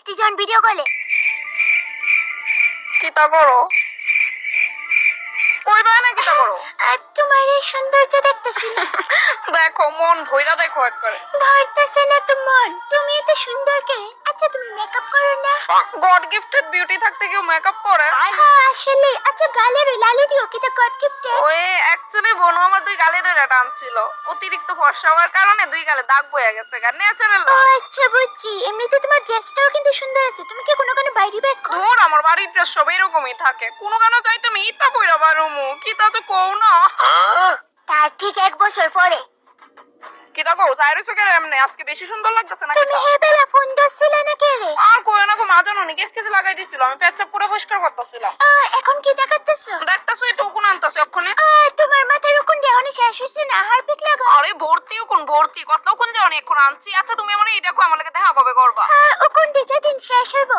দুজন ভিডিও কলে। কিতা করো? কইবা না কিতা করো? আর তোমার এই সৌন্দর্য দেখতেছি। দেখো মন ভইরা দেখো একবারে। ভরতেছে না তো মন, তুমি এত সুন্দর করে। আচ্ছা তুমি মেকআপ করো না? গড গিফটেড বিউটি থাকতে কেউ মেকআপ করে? হ্যাঁ আসলে। আচ্ছা গালের ওই লালি দিও, কি তো গড গিফটেড? ওই অ্যাকচুয়ালি বোনু আমার দুই গালে ধরে টানছিল, অতিরিক্ত ফর্সা হওয়ার কারণে দুই গালে দাগ বয়ে গেছে, ন্যাচারাল। ও আচ্ছা বুঝছি। এমনিতে তোমার ড্রেসটাও কিন্তু সুন্দর আছে। তুমি কি কোনো বাইরে ব্যাগ করো? ধর আমার বাড়ির ড্রেস সব এরকমই থাকে, কোনো কেন চাই তুমি ইতা পইরা পারুমু, কিতা তো কও না। তার ঠিক 1 বছর পরে। কিতা কও চাইরছো কেন এমনি? আজকে বেশি সুন্দর লাগতেছে না তুমি কিতা? হেবেলা ফোন ধরছিলে না কে রে? আর কই না গো, মা জানো নি কেস কেসে লাগাই দিছিল, আমি পেচ্ছাপ পুরো পরিষ্কার করতেছিলাম। এখন কি দেখাতেছো? দেখতাছো এটা কোন আনতাছে ওখানে? তোমার মাথার ওখান দিয়ে অনেক শেষ হয়েছে না? হারপিক লাগা। আরে ভর্তিও কোন ভর্তি, কত কোন যাও এখন আনছি। আচ্ছা তুমি আমার এইটা কো আমার লাগে দেখা কবে করবা? ওখান দিয়ে যেদিন শেষ হইব